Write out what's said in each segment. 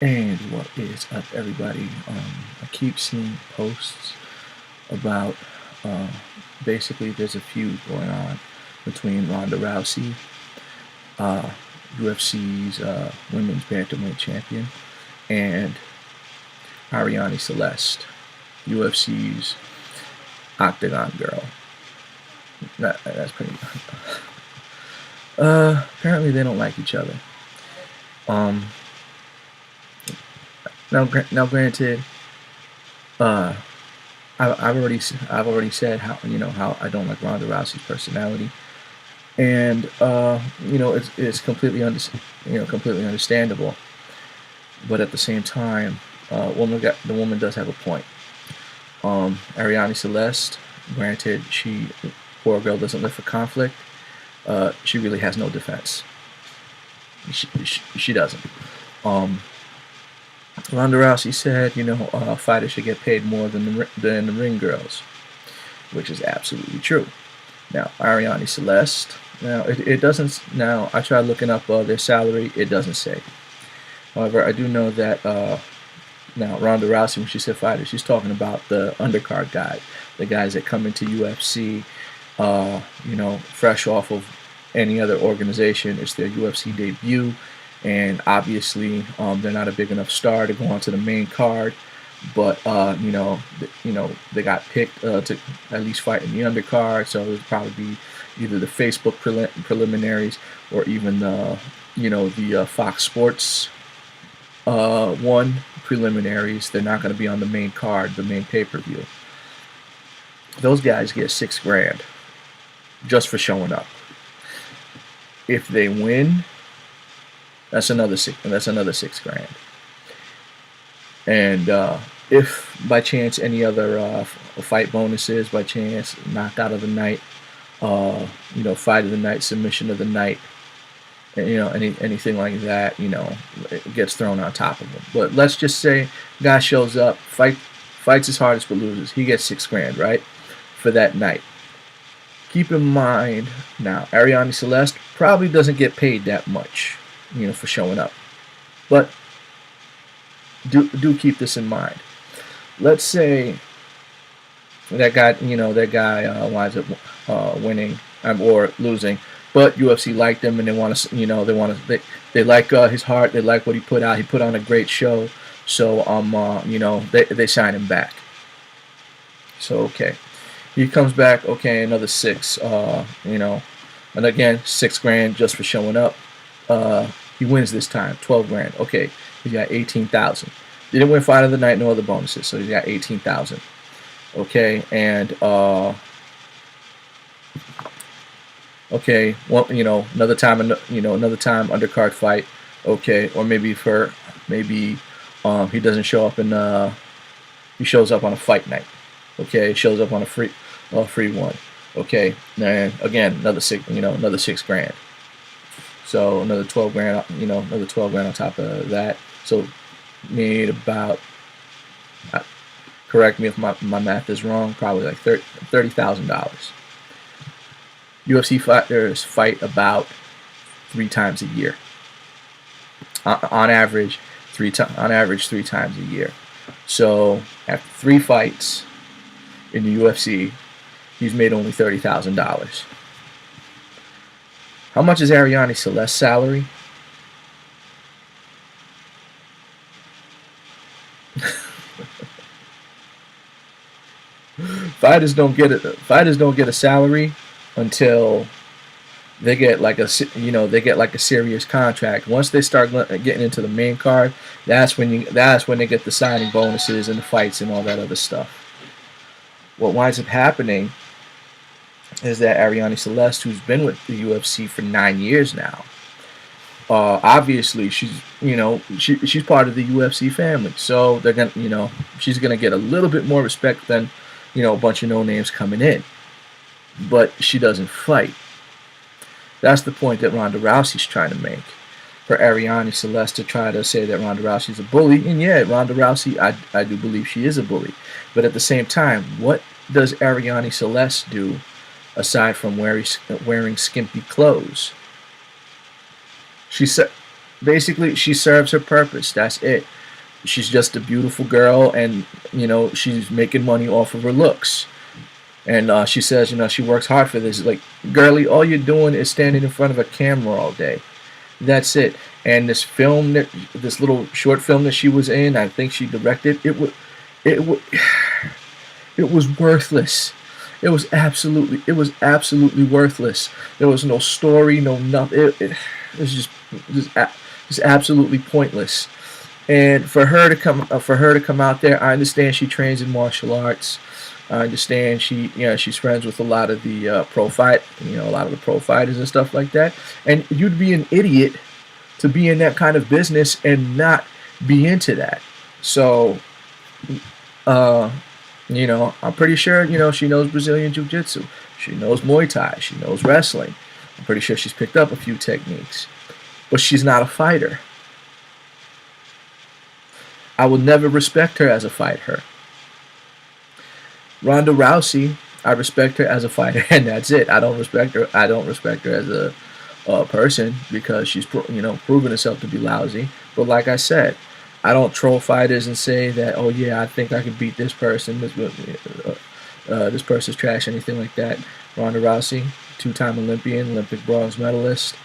And what is up, everybody? I keep seeing posts about uh, basically there's a feud going on between Ronda Rousey, uh, UFC's women's bantamweight champion, and Arianny Celeste, UFC's Octagon girl. That's pretty much. Apparently they don't like each other. Um, now, granted, uh, I've already said how I don't like Ronda Rousey's personality, and it's completely understandable. But at the same time, the woman does have a point. Arianny Celeste, granted, poor girl doesn't live for conflict. She really has no defense. She doesn't. Um, Ronda Rousey said, fighters should get paid more than the ring girls, which is absolutely true. Now, Arianny Celeste, now it doesn't. Now I tried looking up their salary. It doesn't say. However, I do know that now Ronda Rousey, when she said fighters, she's talking about the undercard guys, the guys that come into UFC, fresh off of any other organization. It's their UFC debut, and obviously they're not a big enough star to go onto the main card. But they got picked to at least fight in the undercard, so it would probably be either the Facebook preliminaries or even the Fox Sports one preliminaries. They're not going to be on the main card, the main pay-per-view. Those guys get $6,000 just for showing up. If they win, that's another $6,000. And if by chance any other fight bonuses, by chance knockout of the night, fight of the night, submission of the night, and, anything like that, it gets thrown on top of them. But let's just say guy shows up, fights his hardest but loses. He gets $6,000, right, for that night. Keep in mind now, Arianny Celeste probably doesn't get paid that much, for showing up. But do keep this in mind. Let's say that guy winds up winning or losing, but UFC liked him and they want to, they like his heart, they like what he put out. He put on a great show, so they sign him back. So okay, he comes back. Okay, another six. And again $6,000 just for showing up. He wins this time, $12,000. Okay, he got $18,000. Didn't win fight of the night, no other bonuses, so he's got $18,000. Okay, and okay, well, another time undercard fight. Okay, or maybe he doesn't show up and he shows up on a fight night. Okay, shows up on a free one. Okay, and again another $6,000. So another $12,000 on top of that. So made about, correct me if my math is wrong, probably like $30,000. UFC fighters fight about 3 times a year. On average, 3 times a year. So after 3 fights in the UFC, he's made only $30,000. How much is Arianny Celeste's salary? Fighters don't get a salary until they get like a serious contract. Once they start getting into the main card, that's when they get the signing bonuses and the fights and all that other stuff. What winds up happening is that Arianny Celeste, who's been with the UFC for 9 years now, obviously she's part of the UFC family, so they're gonna she's gonna get a little bit more respect than a bunch of no names coming in. But she doesn't fight. That's the point that Ronda Rousey's trying to make. For Arianny Celeste to try to say that Ronda Rousey's a bully, and yeah, Ronda Rousey, I do believe she is a bully. But at the same time, what does Arianny Celeste do aside from wearing skimpy clothes? She said Basically, she serves her purpose. That's it. She's just a beautiful girl, and she's making money off of her looks. And she says, she works hard for this. Like, girlie, all you're doing is standing in front of a camera all day. That's it. And this little short film that she was in, I think she directed. It was, it was worthless. It was absolutely worthless. There was no story, no nothing. It was just absolutely pointless. And for her to come out there, I understand she trains in martial arts. I understand she's friends with a lot of the a lot of the pro fighters and stuff like that. And you'd be an idiot to be in that kind of business and not be into that. So, I'm pretty sure she knows Brazilian Jiu-Jitsu. She knows Muay Thai. She knows wrestling. I'm pretty sure she's picked up a few techniques, but she's not a fighter. I will never respect her as a fighter. Ronda Rousey, I respect her as a fighter, and that's it. I don't respect her. I don't respect her as a person because she's proven herself to be lousy. But like I said, I don't troll fighters and say that, oh yeah, I think I can beat this person. This person's trash, anything like that. Ronda Rousey, two-time Olympian, Olympic bronze medalist,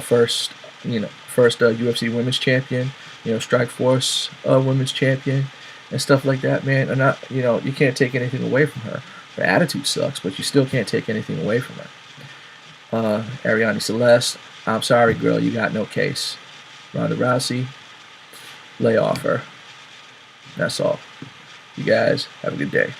first UFC women's champion, Strikeforce women's champion, and stuff like that, man. And you can't take anything away from her. Her attitude sucks, but you still can't take anything away from her. Arianny Celeste, I'm sorry, girl, you got no case. Ronda Rousey, lay off her. That's all. You guys have a good day.